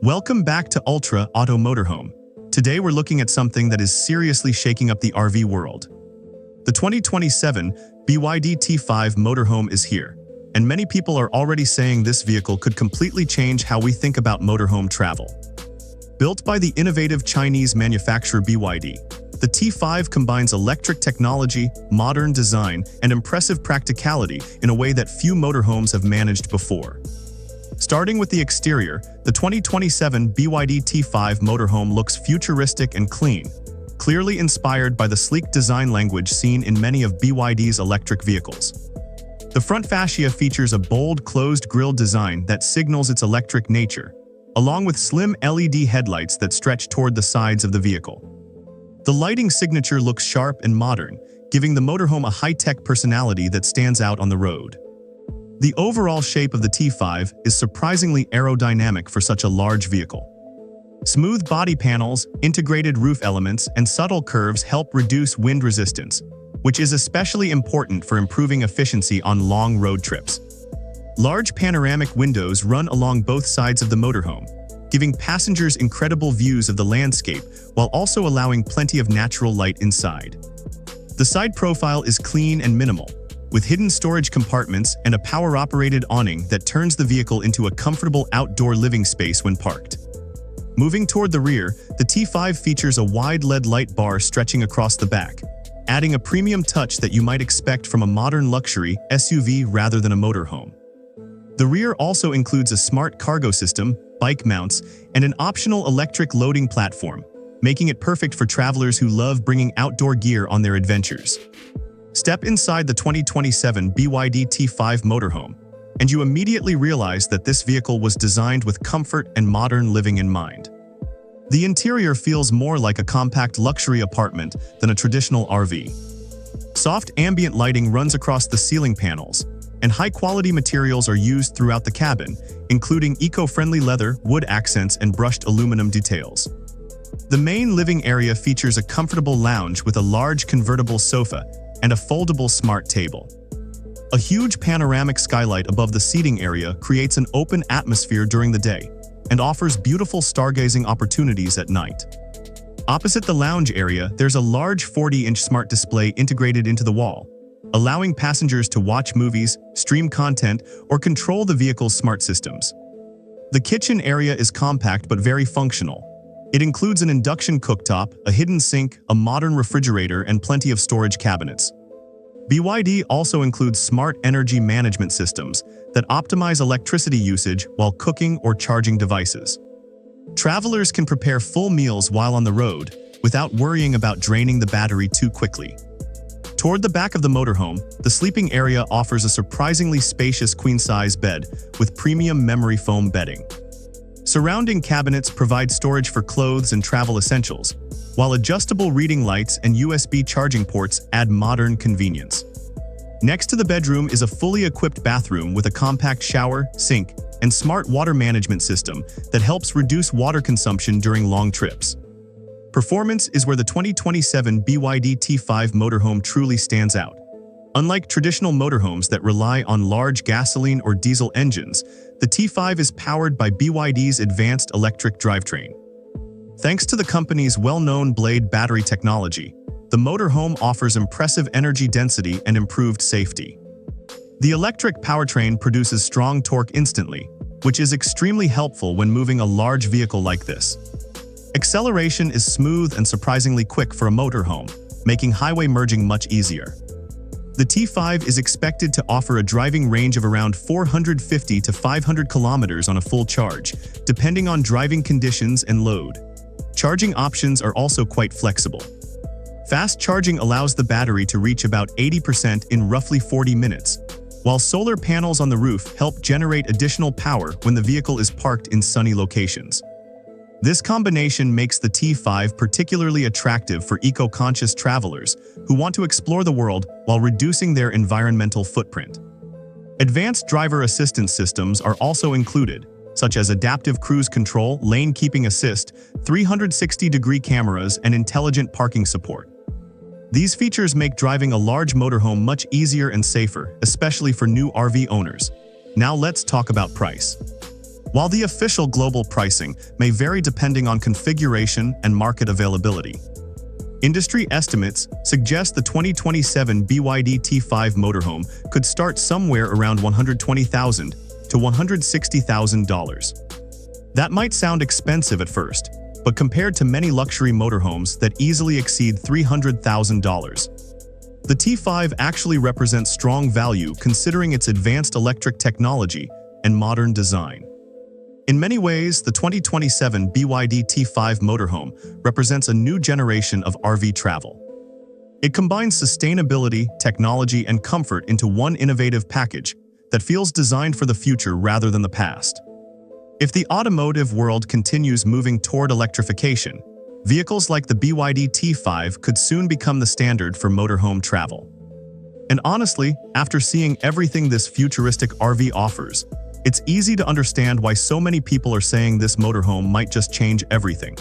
Welcome back to Ultra Auto Motorhome. Today we're looking at something that is seriously shaking up the RV world. The 2027 BYD T5 Motorhome is here, and many people are already saying this vehicle could completely change how we think about motorhome travel. Built by the innovative Chinese manufacturer BYD, the T5 combines electric technology, modern design, and impressive practicality in a way that few motorhomes have managed before. Starting with the exterior, the 2027 BYD T5 Motorhome looks futuristic and clean, clearly inspired by the sleek design language seen in many of BYD's electric vehicles. The front fascia features a bold, closed-grille design that signals its electric nature, along with slim LED headlights that stretch toward the sides of the vehicle. The lighting signature looks sharp and modern, giving the motorhome a high-tech personality that stands out on the road. The overall shape of the T5 is surprisingly aerodynamic for such a large vehicle. Smooth body panels, integrated roof elements, and subtle curves help reduce wind resistance, which is especially important for improving efficiency on long road trips. Large panoramic windows run along both sides of the motorhome, giving passengers incredible views of the landscape while also allowing plenty of natural light inside. The side profile is clean and minimal, with hidden storage compartments and a power-operated awning that turns the vehicle into a comfortable outdoor living space when parked. Moving toward the rear, the T5 features a wide LED light bar stretching across the back, adding a premium touch that you might expect from a modern luxury SUV rather than a motorhome. The rear also includes a smart cargo system, bike mounts, and an optional electric loading platform, making it perfect for travelers who love bringing outdoor gear on their adventures. Step inside the 2027 BYD T5 Motorhome, and you immediately realize that this vehicle was designed with comfort and modern living in mind. The interior feels more like a compact luxury apartment than a traditional RV. Soft ambient lighting runs across the ceiling panels, and high-quality materials are used throughout the cabin, including eco-friendly leather, wood accents, and brushed aluminum details. The main living area features a comfortable lounge with a large convertible sofa and a foldable smart table. A huge panoramic skylight above the seating area creates an open atmosphere during the day and offers beautiful stargazing opportunities at night. Opposite the lounge area, there's a large 40-inch smart display integrated into the wall, allowing passengers to watch movies, stream content, or control the vehicle's smart systems. The kitchen area is compact but very functional. It includes an induction cooktop, a hidden sink, a modern refrigerator, and plenty of storage cabinets. BYD also includes smart energy management systems that optimize electricity usage while cooking or charging devices. Travelers can prepare full meals while on the road without worrying about draining the battery too quickly. Toward the back of the motorhome, the sleeping area offers a surprisingly spacious queen-size bed with premium memory foam bedding. Surrounding cabinets provide storage for clothes and travel essentials, while adjustable reading lights and USB charging ports add modern convenience. Next to the bedroom is a fully equipped bathroom with a compact shower, sink, and smart water management system that helps reduce water consumption during long trips. Performance is where the 2027 BYD T5 Motorhome truly stands out. Unlike traditional motorhomes that rely on large gasoline or diesel engines, the T5 is powered by BYD's advanced electric drivetrain. Thanks to the company's well-known blade battery technology, the motorhome offers impressive energy density and improved safety. The electric powertrain produces strong torque instantly, which is extremely helpful when moving a large vehicle like this. Acceleration is smooth and surprisingly quick for a motorhome, making highway merging much easier. The T5 is expected to offer a driving range of around 450 to 500 kilometers on a full charge, depending on driving conditions and load. Charging options are also quite flexible. Fast charging allows the battery to reach about 80% in roughly 40 minutes, while solar panels on the roof help generate additional power when the vehicle is parked in sunny locations. This combination makes the T5 particularly attractive for eco-conscious travelers who want to explore the world while reducing their environmental footprint. Advanced driver assistance systems are also included, such as adaptive cruise control, lane keeping assist, 360-degree cameras, and intelligent parking support. These features make driving a large motorhome much easier and safer, especially for new RV owners. Now let's talk about price. while the official global pricing may vary depending on configuration and market availability. Industry estimates suggest the 2027 BYD T5 Motorhome could start somewhere around $120,000 to $160,000. That might sound expensive at first, but compared to many luxury motorhomes that easily exceed $300,000, the T5 actually represents strong value considering its advanced electric technology and modern design. In many ways, the 2027 BYD T5 Motorhome represents a new generation of RV travel. It combines sustainability, technology, and comfort into one innovative package that feels designed for the future rather than the past. If the automotive world continues moving toward electrification, vehicles like the BYD T5 could soon become the standard for motorhome travel. And honestly, after seeing everything this futuristic RV offers, it's easy to understand why so many people are saying this motorhome might just change everything.